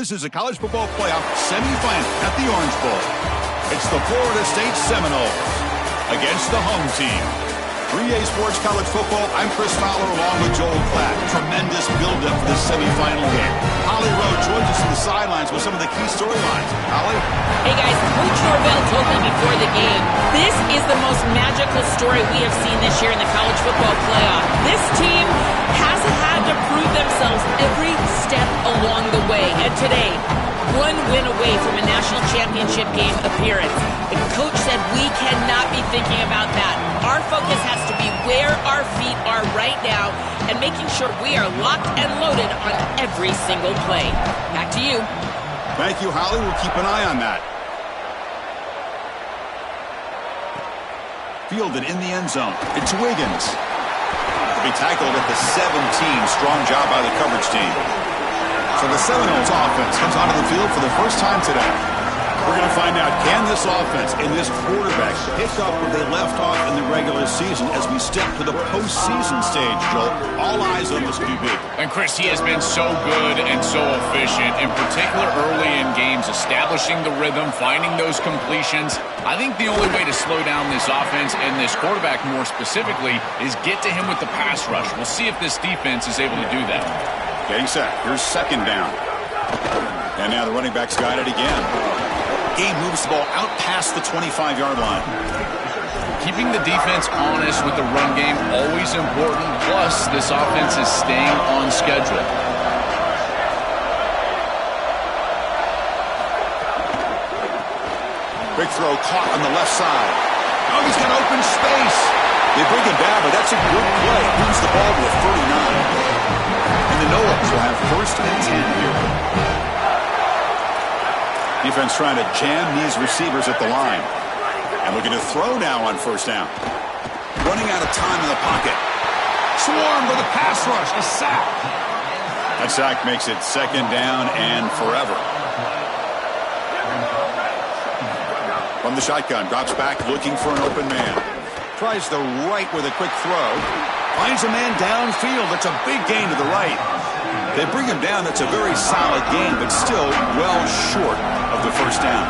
This is a college football playoff semifinal at the Orange Bowl. It's the Florida State Seminoles against the home team. 3A Sports College Football, I'm Chris Fowler along with Joel Klatt. Tremendous build-up for this semifinal game. Holly Rowe joins us on the sidelines with some of the key storylines. Holly? Hey guys, Coach Norvell told me before the game, this is the most magical story we have seen this year in the college football playoff. This team has had to prove themselves every step along the way. And today, one win away from a national championship game appearance. The coach said we cannot be thinking about that. Our focus has to be where our feet are right now and making sure we are locked and loaded on every single play. Back to you. Thank you, Holly. We'll keep an eye on that. Fielded in the end zone. It's Wiggins. To be tackled at the 17. Strong job by the coverage team. So the Seminoles offense comes onto the field for the first time today. We're going to find out, can this offense and this quarterback pick up where they left off in the regular season as we step to the postseason stage, Joel? All eyes on this QB. And Chris, he has been so good and so efficient, in particular early in games, establishing the rhythm, finding those completions. I think the only way to slow down this offense and this quarterback more specifically is get to him with the pass rush. We'll see if this defense is able to do that. Getting set. Here's second down. And now the running back's got it again. Game moves the ball out past the 25-yard line. Keeping the defense honest with the run game, always important. Plus, this offense is staying on schedule. Big throw caught on the left side. Oh, he's got open space. They bring him down, but that's a good play. Moves the ball to a 39. And the Noahs will have first and 10 here. Defense trying to jam these receivers at the line. And looking to throw now on first down. Running out of time in the pocket. Swarm with a pass rush. A sack. That sack makes it second down and forever. From the shotgun, drops back looking for an open man. Tries the right with a quick throw. Finds a man downfield. That's a big gain to the right. They bring him down. That's a very solid gain, but still well short of the first down.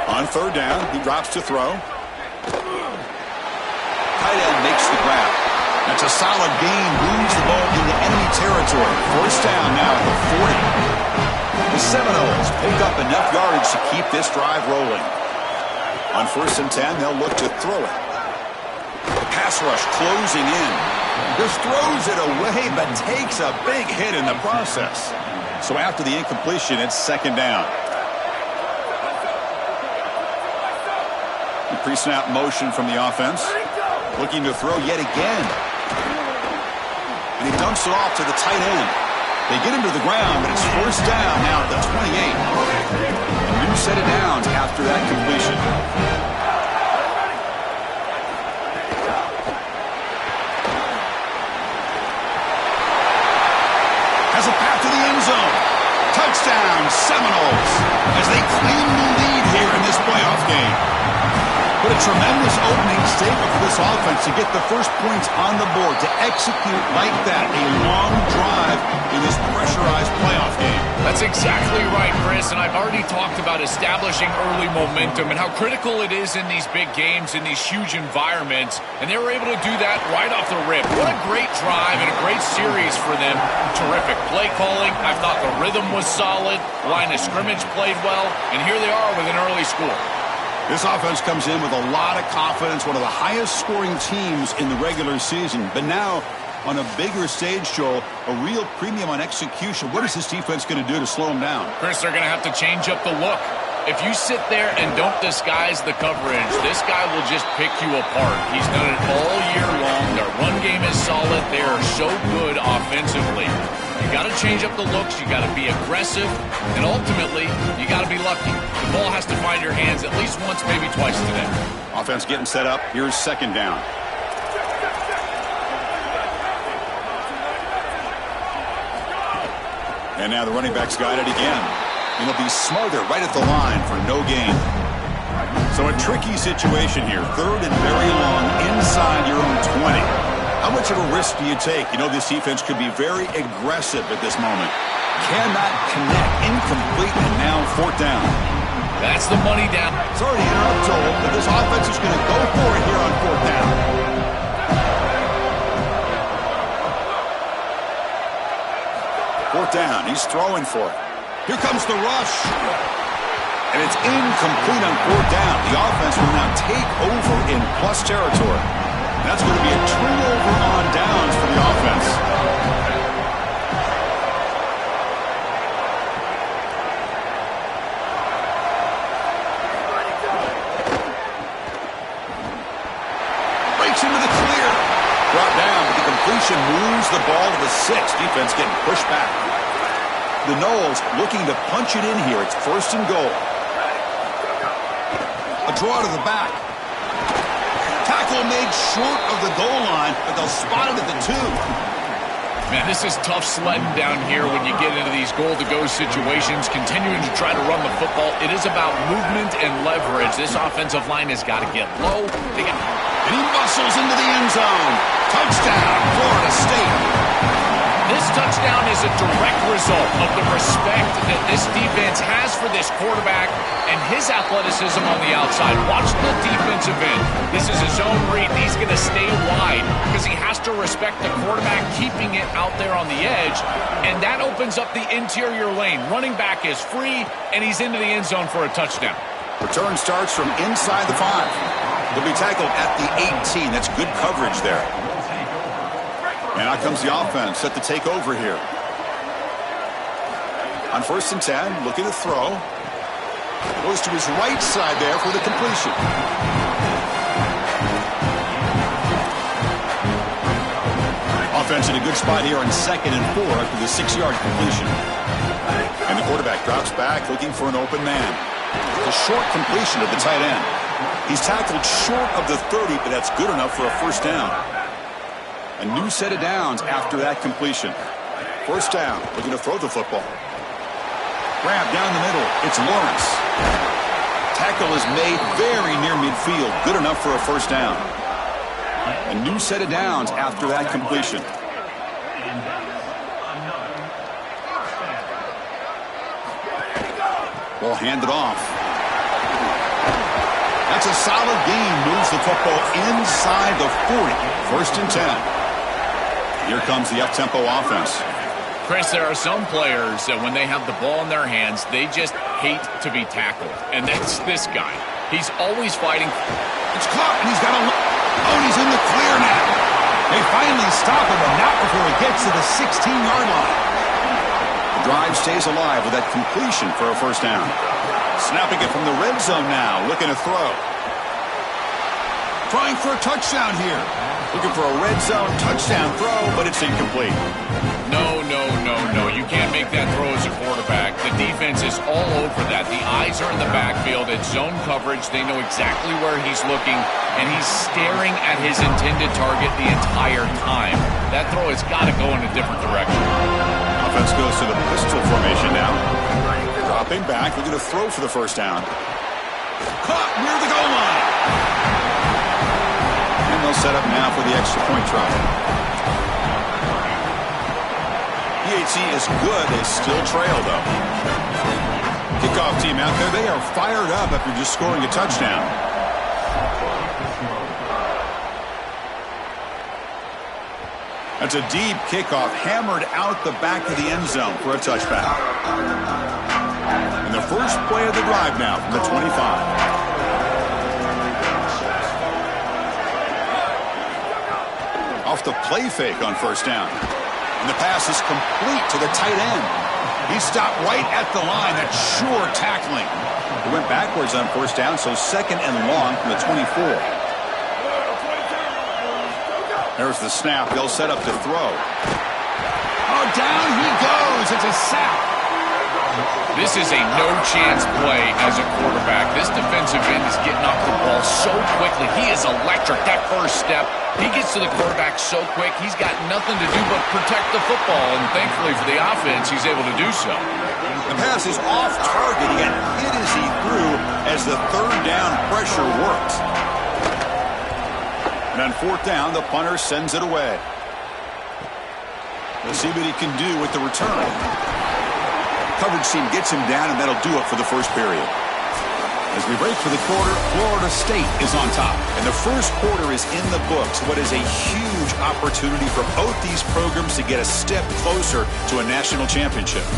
On third down, he drops to throw. Tight end makes the grab. That's a solid gain. Moves the ball into enemy territory. First down now at the 40. The Seminoles pick up enough yardage to keep this drive rolling. On first and 10, they'll look to throw it. The pass rush closing in. Just throws it away, but takes a big hit in the process. So after the incompletion, it's second down. The pre-snap motion from the offense. Looking to throw yet again. And he dumps it off to the tight end. They get him to the ground, but it's first down now at the 28. A new set of downs after that completion. Has a path to the end zone. Touchdown, Seminoles, as they claim the lead here in this playoff game. But a tremendous opening statement for this offense to get the first points on the board, to execute like that, a long drive in this pressurized playoff game. That's exactly right, Chris, and I've already talked about establishing early momentum and how critical it is in these big games, in these huge environments, and they were able to do that right off the rip. What a great drive and a great series for them. Terrific play calling. I thought the rhythm was solid, line of scrimmage played well, and here they are with an early score. This offense comes in with a lot of confidence, one of the highest scoring teams in the regular season. But now, on a bigger stage, Joel, a real premium on execution. What is this defense going to do to slow them down? Chris, they're going to have to change up the look. If you sit there and don't disguise the coverage, this guy will just pick you apart. He's done it all year long. Their run game is solid. They are so good offensively. You got to change up the looks. You got to be aggressive. And ultimately, you got to be lucky. The ball has to find your hands at least once, maybe twice today. Offense getting set up. Here's second down. And now the running back's got it again. And he'll be smarter right at the line for no gain. So a tricky situation here. Third and very long inside your own 20. How much of a risk do you take? You know, this defense could be very aggressive at this moment. Cannot connect. Incomplete, and now fourth down. That's the money down. Sorry to interrupt, Joel, but this offense is going to go for it here on fourth down. Fourth down. He's throwing for it. Here comes the rush. And it's incomplete on fourth down. The offense will now take over in plus territory. That's going to be a turnover on downs for the offense. Breaks into the clear. Brought down, but the completion moves the ball to the 6. Defense getting pushed back. The Noles looking to punch it in here. It's first and goal. A draw to the back. Tackle made short of the goal line, but they'll spot it at the 2. Man, this is tough sledding down here when you get into these goal-to-go situations, continuing to try to run the football. It is about movement and leverage. This offensive line has got to get low. And he muscles into the end zone. Touchdown, Florida State. This touchdown is a direct result of the respect that this defense has for this quarterback and his athleticism on the outside. Watch the defensive end. This is a zone read. He's going to stay wide because he has to respect the quarterback keeping it out there on the edge, and that opens up the interior lane. Running back is free, and he's into the end zone for a touchdown. Return starts from inside the 5. He'll be tackled at the 18. That's good coverage there. And out comes the offense set to take over here. On first and 10, looking to throw. Goes to his right side there for the completion. Offense in a good spot here on 2nd and 4 after the 6-yard completion. And the quarterback drops back looking for an open man. The short completion of the tight end. He's tackled short of the 30, but that's good enough for a first down. A new set of downs after that completion. First down, looking to throw the football. Grab down the middle. It's Lawrence. Tackle is made very near midfield. Good enough for a first down. A new set of downs after that completion. Ball handed off. That's a solid gain. Moves the football inside the 40. First and 10. Here comes the up-tempo offense. Chris, there are some players that when they have the ball in their hands, they just hate to be tackled. And that's this guy. He's always fighting. It's caught, and he's got a... Oh, he's in the clear now. They finally stop him, but not before he gets to the 16-yard line. The drive stays alive with that completion for a first down. Snapping it from the red zone now, looking to throw. Trying for a touchdown here. Looking for a red zone touchdown throw, but it's incomplete. No. You can't make that throw as a quarterback. The defense is all over that. The eyes are in the backfield. It's zone coverage. They know exactly where he's looking, and he's staring at his intended target the entire time. That throw has got to go in a different direction. Offense goes to the pistol formation now. Dropping back, looking to throw for the first down. Caught near the goal line. And they'll set up now for the extra point try. PHC is good. They still trail, though. Kickoff team out there. They are fired up after just scoring a touchdown. That's a deep kickoff, hammered out the back of the end zone for a touchback. And the first play of the drive now from the 25. Off the play fake on first down. And the pass is complete to the tight end. He stopped right at the line. That's sure tackling. He went backwards on first down, so second and long from the 24. There's the snap. They'll set up to throw. Oh, down he goes. It's a sack. This is a no-chance play as a quarterback. This defensive end is getting off the ball so quickly. He is electric. That first step, he gets to the quarterback so quick, he's got nothing to do but protect the football. And thankfully for the offense, he's able to do so. The pass is off target. He got hit as he threw as the third down pressure worked. And And on fourth down, the punter sends it away. We'll see what he can do with the return. Coverage team gets him down, and that'll do it for the first period. As we break for the quarter, Florida State is on top. And the first quarter is in the books. What is a huge opportunity for both these programs to get a step closer to a national championship.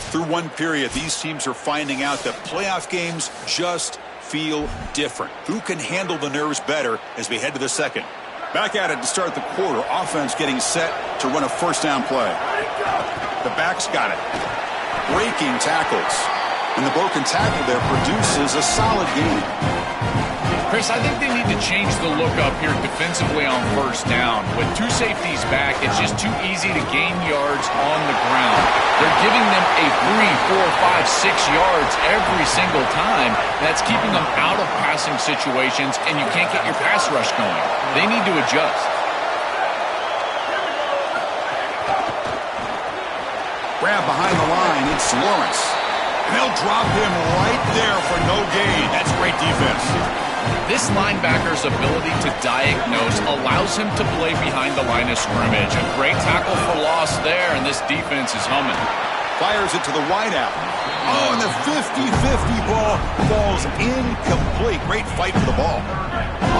Through one period, these teams are finding out that playoff games just feel different. Who can handle the nerves better as we head to the second? Back at it to start the quarter. Offense getting set to run a first down play. The back's got it. Breaking tackles. And the broken tackle there produces a solid gain. Chris, I think they need to change the look up here defensively on first down. With two safeties back, it's just too easy to gain yards on the ground. They're giving them a 3, 4, 5, 6 yards every single time. That's keeping them out of passing situations, and you can't get your pass rush going. They need to adjust. Grab behind the line, it's Lawrence. And they'll drop him right there for no gain. That's great defense. This linebacker's ability to diagnose allows him to play behind the line of scrimmage. A great tackle for loss there, and this defense is humming. Fires it to the wideout. Oh, and the 50-50 ball falls incomplete. Great fight for the ball.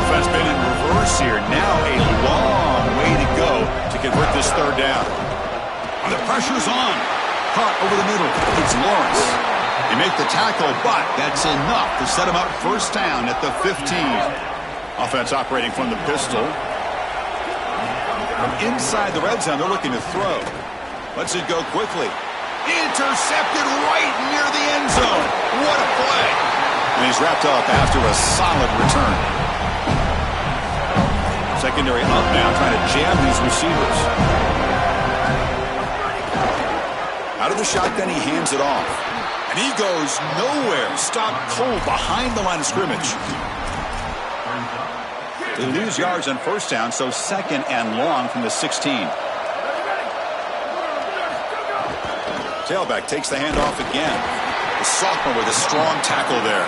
Offense been in reverse here. Now a long way to go to convert this third down. And the pressure's on. Caught over the middle. It's Lawrence. They make the tackle, but that's enough to set him up first down at the 15. Offense operating from the pistol. From inside the red zone, they're looking to throw. Lets it go quickly. Intercepted right near the end zone. What a play. And he's wrapped up after a solid return. Secondary up now, trying to jam these receivers. Out of the shotgun, he hands it off. And he goes nowhere. Stopped cold behind the line of scrimmage. They lose yards on first down, so second and long from the 16. Tailback takes the handoff again. The sophomore with a strong tackle there.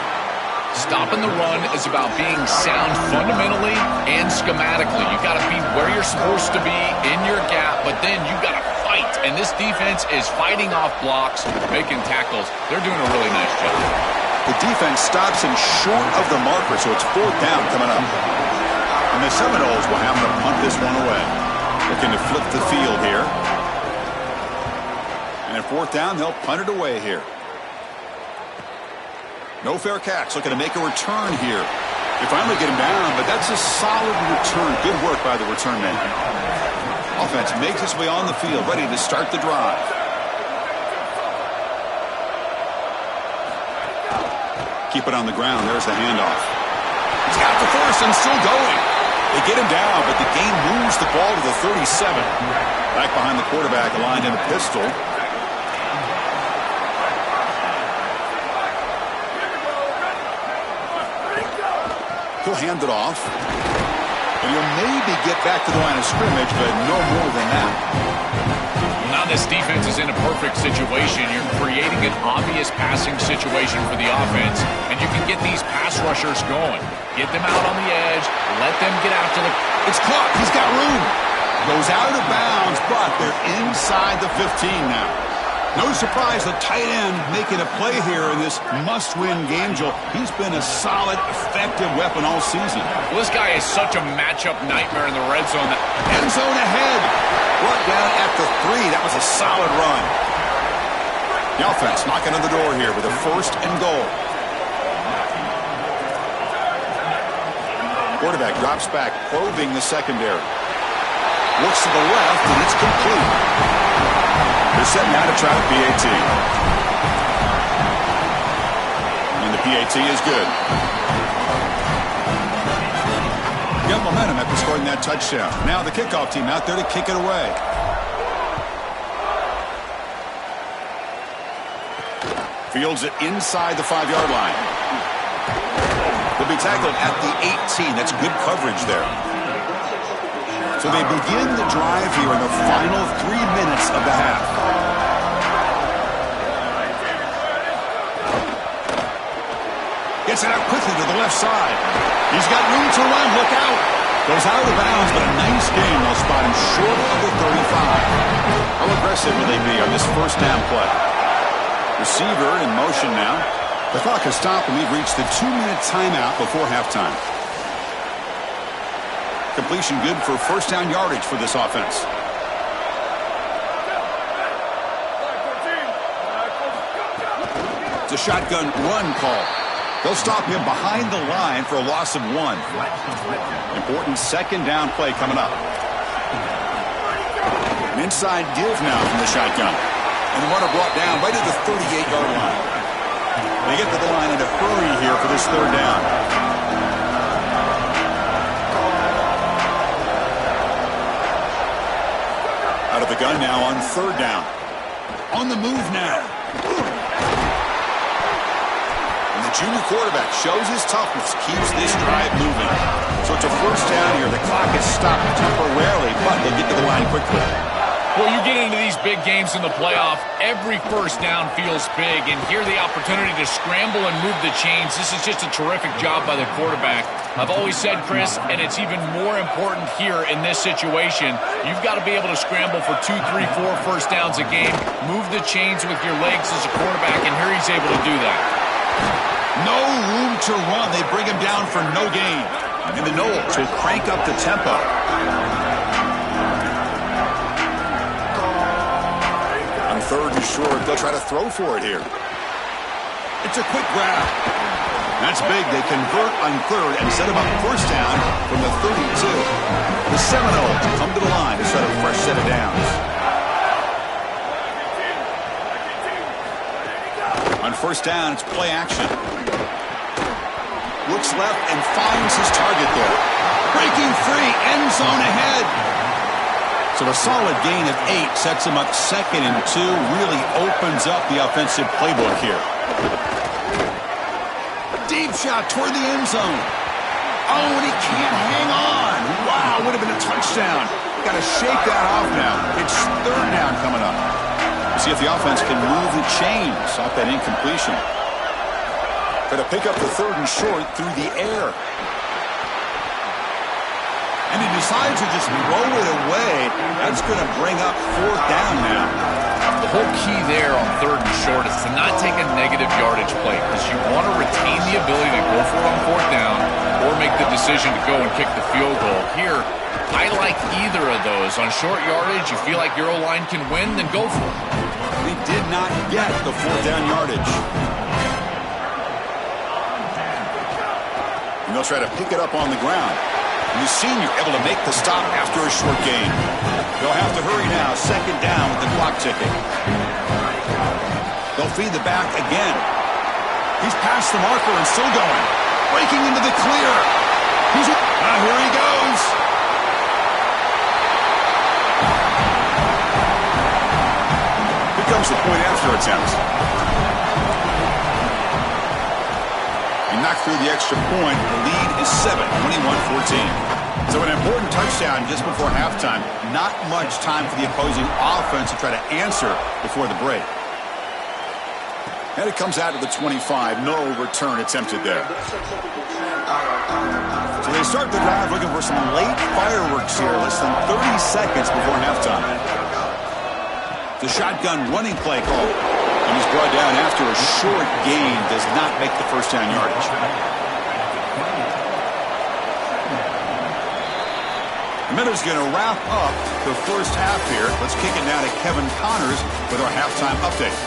Stopping the run is about being sound fundamentally and schematically. You got to be where you're supposed to be in your gap, but then you got to fight. And this defense is fighting off blocks, making tackles. They're doing a really nice job. The defense stops him short of the marker, so it's fourth down coming up. And the Seminoles will have to punt this one away. Looking to flip the field here. And at fourth down, they'll punt it away here. No fair catch. Looking to make a return here. They finally get him down, but that's a solid return. Good work by the return man. Offense makes its way on the field, ready to start the drive. Keep it on the ground. There's the handoff. He's got the first and still going. They get him down, but the game moves the ball to the 37. Back behind the quarterback, aligned in a pistol. He'll hand it off. And he'll maybe get back to the line of scrimmage, but no more than that. Now this defense is in a perfect situation. You're creating an obvious passing situation for the offense, and you can get these pass rushers going. Get them out on the edge. Let them get after the... It's caught. He's got room. Goes out of bounds, but they're inside the 15 now. No surprise, the tight end making a play here in this must-win game, Joel. He's been a solid, effective weapon all season. Well, this guy is such a matchup nightmare in the red zone. End zone ahead. Brought down at the 3. That was a solid run. The offense knocking on the door here with a first and goal. Quarterback drops back, probing the secondary. Looks to the left, and it's complete. They're setting out to try the PAT. And the PAT is good. Got momentum after scoring that touchdown. Now the kickoff team out there to kick it away. Fields it inside the 5-yard line. Will be tackled at the 18. That's good coverage there. So they begin the drive here in the final 3 minutes of the half. Gets it out quickly to the left side. He's got room to run. Look out. Goes out of bounds, but a nice gain. They'll spot him short of the 35. How aggressive will they be on this first down play? Receiver in motion now. The clock has stopped, and we've reached the 2-minute timeout before halftime. Completion good for first down yardage for this offense. It's a shotgun run call. They'll stop him behind the line for a loss of 1. Important second down play coming up. An inside give now from the shotgun. And the runner brought down right at the 38-yard line. They get to the line in a hurry here for this third down. Out of the gun now on third down. On the move now. And the junior quarterback shows his toughness, keeps this drive moving. So it's a first down here. The clock is stopped temporarily, but they get to the line quickly. Well, you get into these big games in the playoff, every first down feels big, and here the opportunity to scramble and move the chains. This is just a terrific job by the quarterback. I've always said, Chris, and it's even more important here in this situation, you've got to be able to scramble for 2, 3, 4 first downs a game, move the chains with your legs as a quarterback, and here he's able to do that. No room to run. They bring him down for no gain. And the Knowles will crank up the tempo. Third and short, they'll try to throw for it here. It's a quick grab. That's big. They convert on third and set him up first down from the 32. The Seminoles come to the line to set a fresh set of downs. On first down, it's play action. Looks left and finds his target there. Breaking free, end zone ahead. So a solid gain of 8 sets him up 2nd and 2, really opens up the offensive playbook here. Deep shot toward the end zone. Oh, and he can't hang on. Wow, would have been a touchdown. Got to shake that off now. It's third down coming up. See if the offense can move the chains off that incompletion. Got to pick up the third and short through the air. And he decides to just throw it away. That's going to bring up fourth down now. The whole key there on third and short is to not take a negative yardage play because you want to retain the ability to go for it on fourth down or make the decision to go and kick the field goal. Here, I like either of those. On short yardage, you feel like your O-line can win, then go for it. They did not get the fourth down yardage. And they'll try to pick it up on the ground. And the senior able to make the stop after a short gain. They'll have to hurry now. Second down with the clock ticking. They'll feed the back again. He's past the marker and still going. Breaking into the clear. Here he goes. Here comes the point after attempt. Knocked through the extra point. The lead is 7, 21-14. So an important touchdown just before halftime. Not much time for the opposing offense to try to answer before the break. And it comes out to the 25. No return attempted there. So they start the drive looking for some late fireworks here. Less than 30 seconds before halftime. The shotgun running play call. And he's brought down after a short gain. Does not make the first down yardage. The Minnows going to wrap up the first half here. Let's kick it now to Kevin Connors with our halftime update.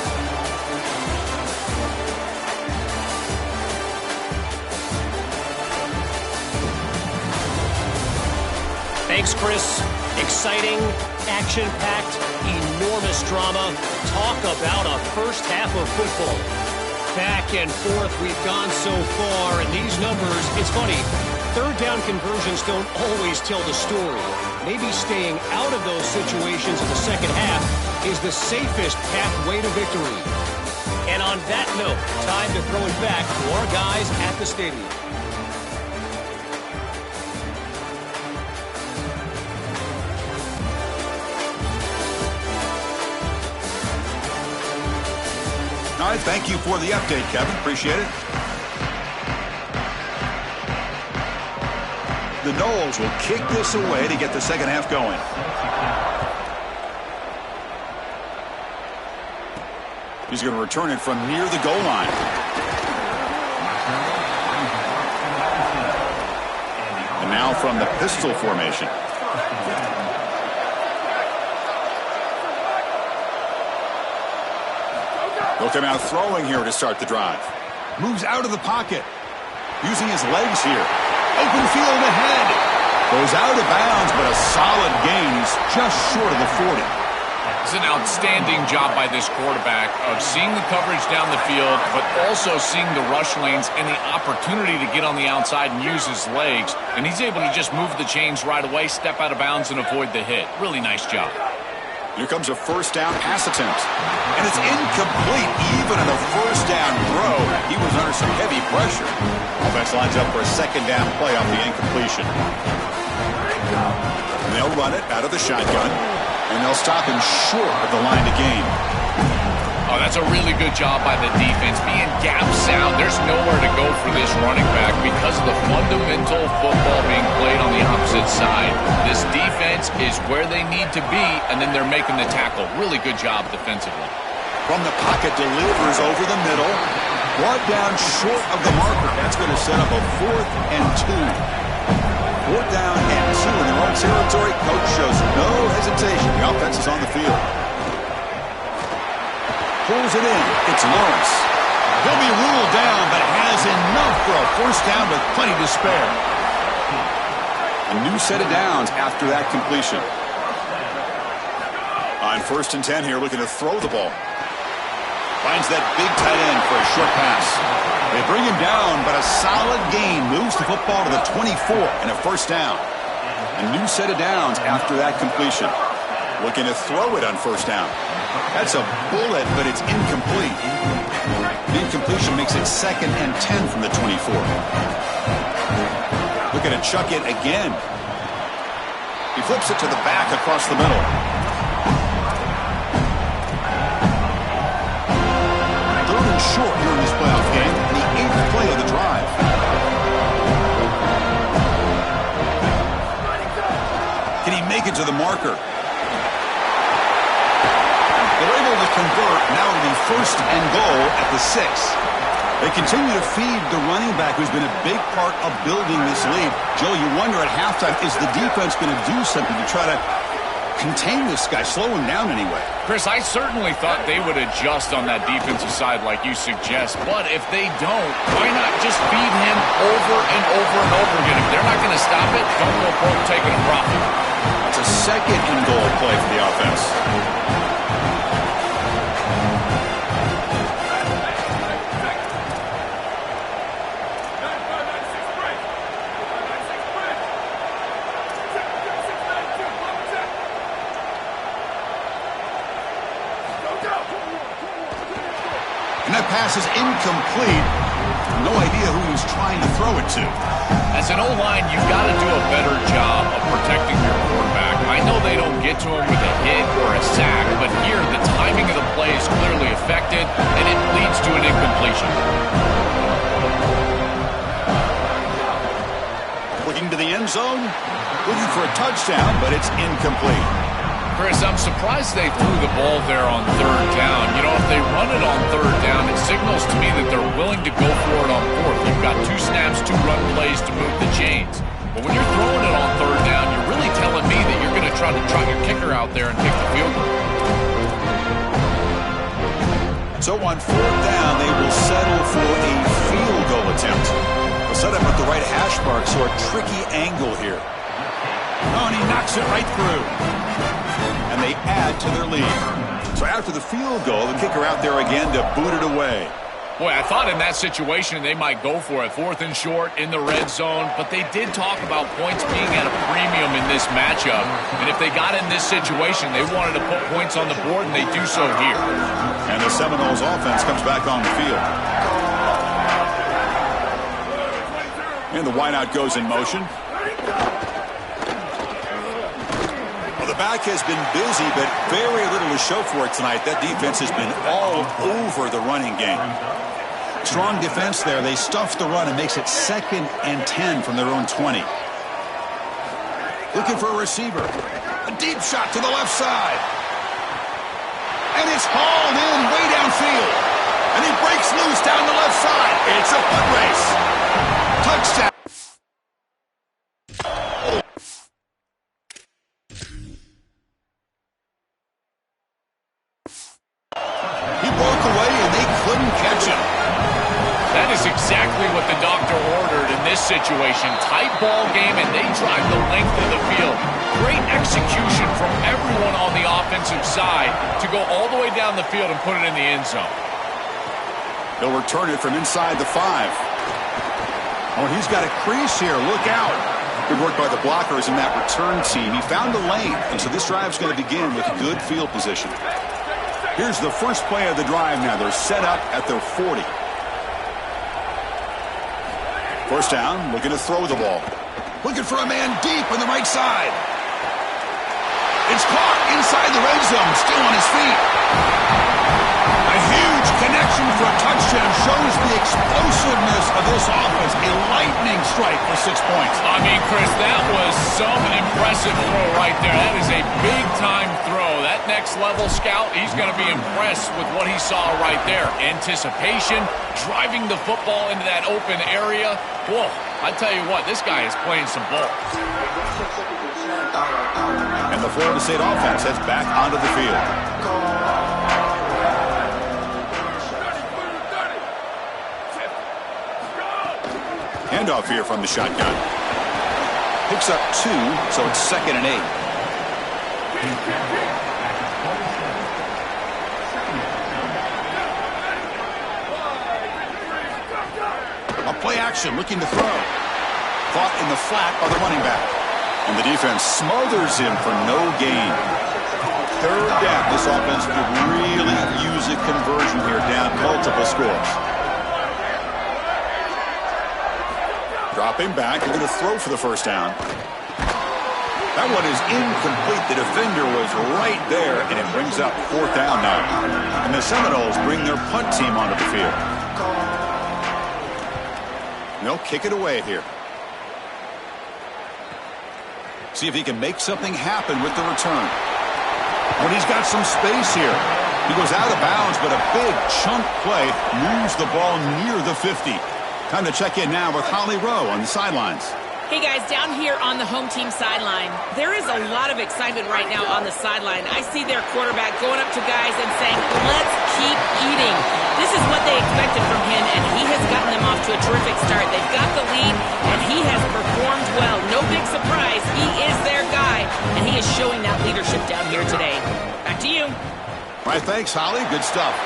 Thanks, Chris. Exciting, action-packed, enormous drama. Talk about a first half of football. Back and forth we've gone so far, and these numbers, it's funny, third down conversions don't always tell the story. Maybe staying out of those situations in the second half is the safest pathway to victory. And on that note, time to throw it back to our guys at the stadium. All right, thank you for the update, Kevin. Appreciate it. The Noles will kick this away to get the second half going. He's going to return it from near the goal line. And now from the pistol formation. He'll come out throwing here to start the drive. Moves out of the pocket. Using his legs here. Open field ahead. Goes out of bounds, but a solid gain. He's just short of the 40. It's an outstanding job by this quarterback of seeing the coverage down the field, but also seeing the rush lanes and the opportunity to get on the outside and use his legs. And he's able to just move the chains right away, step out of bounds, and avoid the hit. Really nice job. Here comes a first down pass attempt. And it's incomplete. Even in a first down throw, he was under some heavy pressure. Offense lines up for a second down play off the incompletion. And they'll run it out of the shotgun. And they'll stop him short of the line to gain. Oh, that's a really good job by the defense. Being gap sound, there's nowhere to go for this running back because of the fundamental football being played on the opposite side. This defense is where they need to be, and then they're making the tackle. Really good job defensively. From the pocket, delivers over the middle. Brought down short of the marker. That's going to set up a 4th and 2. 4th down and 2 in their own territory. Coach shows no hesitation. The offense is on the field. Pulls it in. It's Lawrence. He'll be ruled down, but has enough for a first down with plenty to spare. A new set of downs after that completion. On 1st and 10 here, looking to throw the ball. Finds that big tight end for a short pass. They bring him down, but a solid gain moves the football to the 24 and a first down. A new set of downs after that completion. Looking to throw it on first down. That's a bullet, but it's incomplete. The incompletion makes it 2nd and 10 from the 24. Looking to chuck it again. He flips it to the back across the middle. 3rd and short here in this playoff game. The 8th play of the drive. Can he make it to the marker? They're able to convert. Now it'll be 1st and goal at the 6. They continue to feed the running back who's been a big part of building this lead. Joe, you wonder at halftime, is the defense going to do something to try to contain this guy, slow him down anyway? Chris, I certainly thought they would adjust on that defensive side like you suggest. But if they don't, why not just feed him over and over and over again? If they're not going to stop it, don't go broke taking a profit. It's a 2nd and goal play for the offense. And that pass is incomplete. No idea who he was trying to throw it to. As an O-line, you've got to do a better job of protecting your quarterback. I know they don't get to him with a hit or a sack, but here the timing of the play is clearly affected, and it leads to an incompletion. Looking to the end zone, looking for a touchdown, but it's incomplete. Chris, I'm surprised they threw the ball there on 3rd down. You know, if they run it on 3rd down, it signals to me that they're willing to go for it on 4th. You've got 2 snaps, 2 run plays to move the chains. But when you're throwing it on 3rd down, you're really telling me that you're going to try to trot your kicker out there and kick the field goal. So on 4th down, they will settle for a field goal attempt. They'll set up at the right hash mark, so a tricky angle here. Oh, and he knocks it right through. And they add to their lead. So after the field goal, the kicker out there again to boot it away. Boy, I thought in that situation they might go for it. 4th and short in the red zone. But they did talk about points being at a premium in this matchup. And if they got in this situation, they wanted to put points on the board, and they do so here. And the Seminoles offense comes back on the field. And the wideout goes in motion. The back has been busy, but very little to show for it tonight. That defense has been all over the running game. Strong defense there. They stuff the run and makes it 2nd and 10 from their own 20. Looking for a receiver. A deep shot to the left side. And it's hauled in way downfield. And he breaks loose down the left side. It's a foot race. Touchdown. He broke away and they couldn't catch him. That is exactly what the doctor ordered in this situation. Tight ball game, and they drive the length of the field. Great execution from everyone on the offensive side to go all the way down the field and put it in the end zone. They'll return it from inside the 5. Oh, he's got a crease here. Look out. Good work by the blockers in that return team. He found the lane, and so this drive's going to begin with good field position. Here's the first play of the drive now. They're set up at their 40. First down, looking to throw the ball. Looking for a man deep on the right side. It's caught inside the red zone, still on his feet. A huge connection for a touchdown shows the explosiveness of this offense. A lightning strike for 6 points. I mean, Chris, that was some impressive throw right there. That is a big-time throw. That next-level scout, he's going to be impressed with what he saw right there. Anticipation, driving the football into that open area. Whoa, I tell you what, this guy is playing some ball. And the Florida State offense heads back onto the field. Handoff here from the shotgun. Picks up 2, so it's 2nd and 8. A play action, looking to throw. Caught in the flat by the running back. And the defense smothers him for no gain. 3rd down. This offense could really use a conversion here, down multiple scores. Dropping back, they're going to throw for the first down. That one is incomplete. The defender was right there, and it brings up 4th down now. And the Seminoles bring their punt team onto the field. They'll kick it away here. See if he can make something happen with the return. When he's got some space here. He goes out of bounds, but a big chunk play moves the ball near the 50. Time to check in now with Holly Rowe on the sidelines. Hey guys, down here on the home team sideline, there is a lot of excitement right now on the sideline. I see their quarterback going up to guys and saying, let's keep eating. This is what they expected from him, and he has gotten them off to a terrific start. They've got the lead, and he has performed well. No big surprise. He is their guy, and he is showing that leadership down here today. Back to you. All right, thanks, Holly. Good stuff.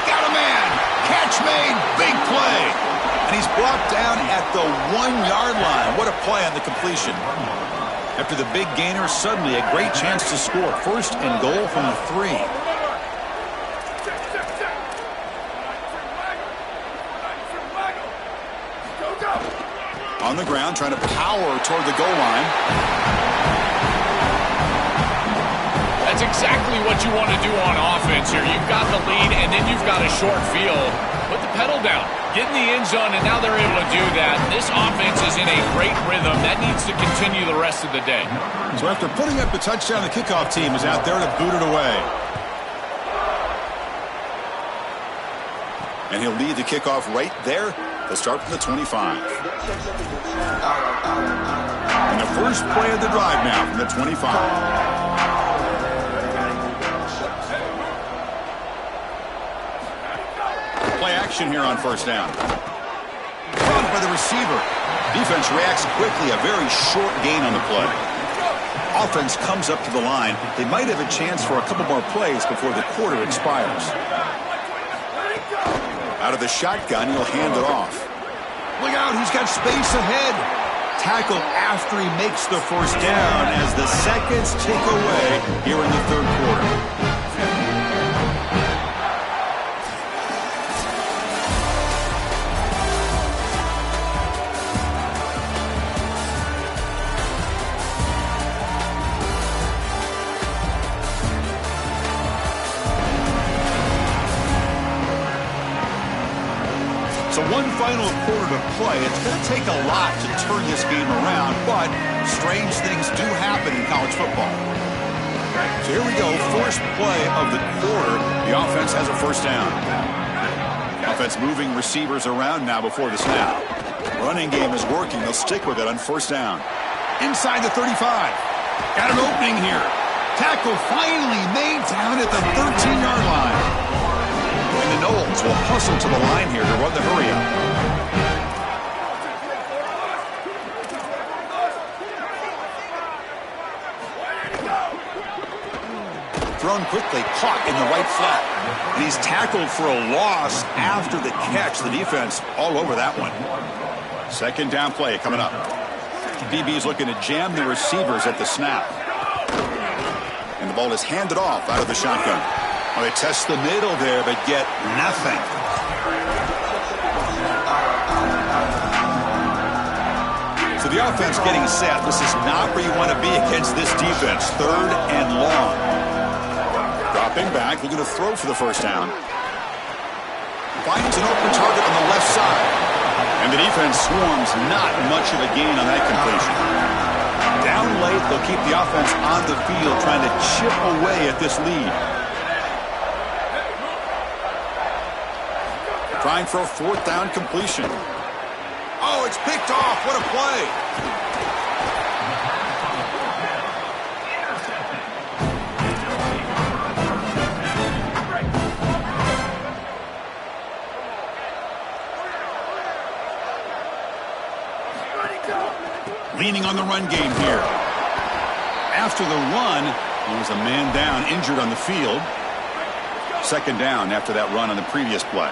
Got a man. Catch made. Big play. And he's brought down at the 1-yard line. What a play on the completion. After the big gainer, suddenly a great chance to score. 1st and goal from the 3. On the ground, trying to power toward the goal line. That's exactly what you want to do on offense here. You've got the lead, and then you've got a short field. Put the pedal down. Get in the end zone, and now they're able to do that. This offense is in a great rhythm. That needs to continue the rest of the day. So after putting up the touchdown, the kickoff team is out there to boot it away. And he'll lead the kickoff right there. They'll start from the 25. And the first play of the drive now from the 25. Play action here on 1st down. Caught by the receiver. Defense reacts quickly. A very short gain on the play. Offense comes up to the line. They might have a chance for a couple more plays before the quarter expires. Out of the shotgun, he'll hand it off. Look out, he's got space ahead. Tackle after he makes the first down as the seconds tick away here in the 3rd quarter. So one final quarter to play. It's going to take a lot to turn this game around, but but strange things do happen in college football. So here we go, first play of the quarter. The offense has a first down. The offense moving receivers around now before the snap. Running game is working. They'll stick with it on first down. Inside the 35. Got an opening here. Tackle finally made down at the 13-yard line. And the Noles will hustle to the line here to run the hurry-up. Thrown quickly, caught in the right flat. And he's tackled for a loss after the catch. The defense all over that one. Second down play coming up. DB's looking to jam the receivers at the snap. And the ball is handed off out of the shotgun. Well, they test the middle there, but get nothing. So the offense getting set. This is not where you want to be against this defense. Third and long. Dropping back, looking to throw for the first down. Finds an open target on the left side. And the defense swarms, not much of a gain on that completion. Down late, they'll keep the offense on the field, trying to chip away at this lead. Trying for a fourth down completion. Oh, it's picked off. What a play. Leaning on the run game here. After the run, there was a man down, injured on the field. Second down after that run on the previous play.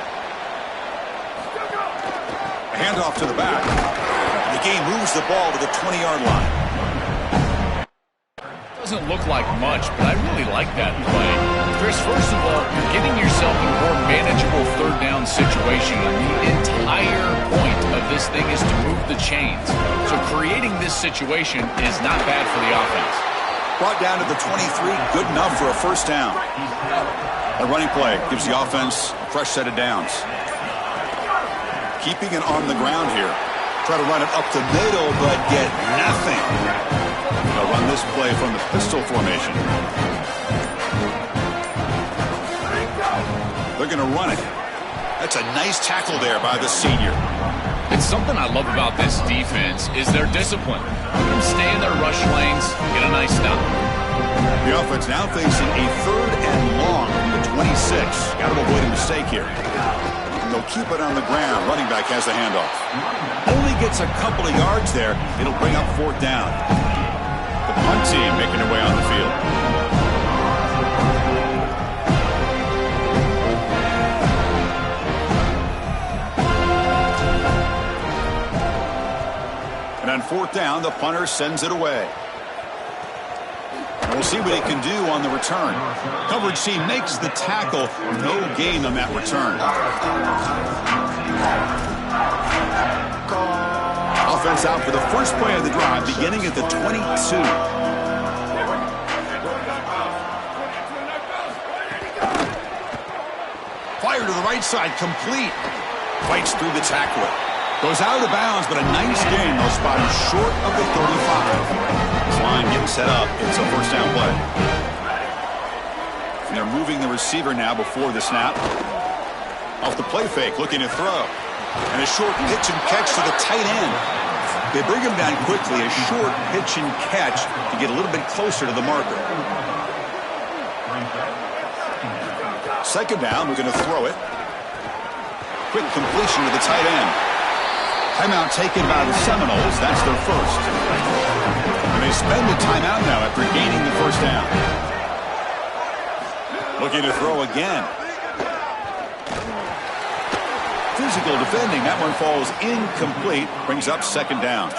A handoff to the back. The game moves the ball to the 20-yard line. Doesn't look like much, but I really like that play. Chris, first of all, you're getting yourself in a more manageable third down situation. And the entire point of this thing is to move the chains. So creating this situation is not bad for the offense. Brought down to the 23, good enough for a first down. A running play gives the offense a fresh set of downs. Keeping it on the ground here. Try to run it up the middle, but get nothing. They'll run this play from the pistol formation. They're going to run it. That's a nice tackle there by the senior. It's something I love about this defense is their discipline. Let them stay in their rush lanes, get a nice stop. The offense now facing a third and long from the 26. Got to avoid a mistake here. And they'll keep it on the ground. Running back has the handoff. Only gets a couple of yards there. It'll bring up fourth down. The punt team making their way on the field. And on fourth down, the punter sends it away. And we'll see what he can do on the return. Coverage C makes the tackle. No gain on that return. Offense out for the first play of the drive, beginning at the 22. Fire to the right side, complete. Fights through the tackler. Goes out of bounds, but a nice gain. They'll spot him short of the 35. This line getting set up. It's a first down play. And they're moving the receiver now before the snap. Off the play fake, looking to throw. And a short pitch and catch to the tight end. They bring him down quickly. A short pitch and catch to get a little bit closer to the marker. Second down, we're going to throw it. Quick completion to the tight end. Timeout taken by the Seminoles. That's their first. And they spend a timeout now after gaining the first down. Looking to throw again. Physical defending. That one falls incomplete. Brings up second down.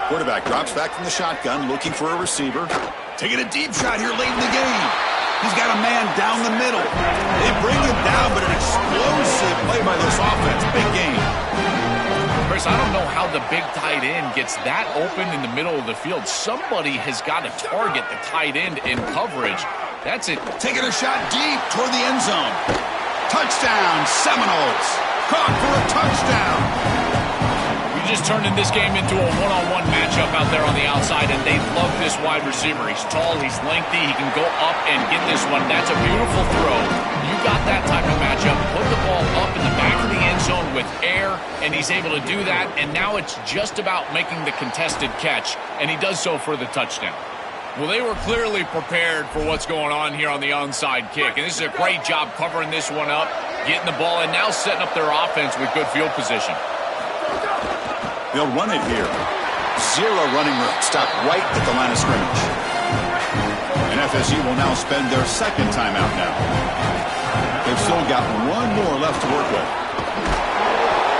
Quarterback drops back from the shotgun, looking for a receiver. Taking a deep shot here late in the game. He's got a man down the middle. They bring him down, but an explosive play by this offense. Big game. Chris, I don't know how the big tight end gets that open in the middle of the field. Somebody has got to target the tight end in coverage. That's it. Taking a shot deep toward the end zone. Touchdown, Seminoles. Caught for a touchdown. We just turned in this game into a one-on-one matchup out there on the outside, and they love this wide receiver. He's tall, he's lengthy, he can go up and get this one. That's a beautiful throw. You got that type of matchup. Put the ball up in the back of the end zone with air, and he's able to do that, and now it's just about making the contested catch, and he does so for the touchdown. Well, they were clearly prepared for what's going on here on the onside kick, and this is a great job covering this one up, getting the ball, and now setting up their offense with good field position. They'll run it here. Zero running room. Stop right at the line of scrimmage. And FSU will now spend their second timeout now. They've still got one more left to work with.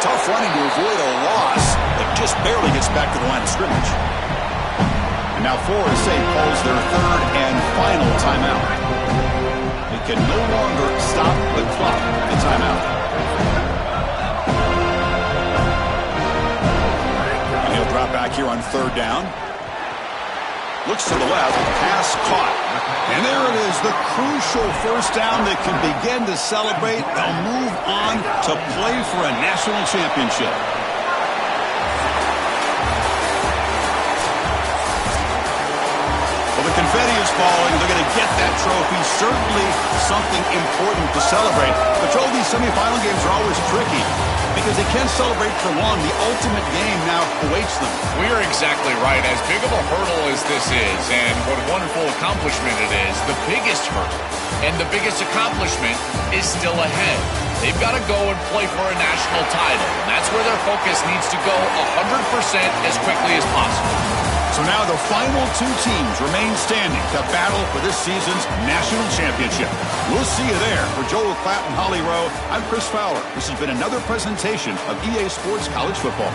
Tough running to avoid a loss, but just barely gets back to the line of scrimmage. And now Florida State calls their third and final timeout. They can no longer stop the clock with the timeout. Drop back here on third down. Looks to the left. Pass caught. And there it is, the crucial first down that can begin to celebrate. They'll move on to play for a national championship. Well, the confetti is falling. They're going to get that trophy. Certainly something important to celebrate. But Joe, these semifinal games are always tricky, because they can't celebrate for long. The ultimate game now awaits them. We are exactly right. As big of a hurdle as this is, and what a wonderful accomplishment it is, the biggest hurdle and the biggest accomplishment is still ahead. They've got to go and play for a national title, and that's where their focus needs to go 100% as quickly as possible. So now the final two teams remain standing to battle for this season's national championship. We'll see you there. For Joel Klatt and Holly Rowe, I'm Chris Fowler. This has been another presentation of EA Sports College Football.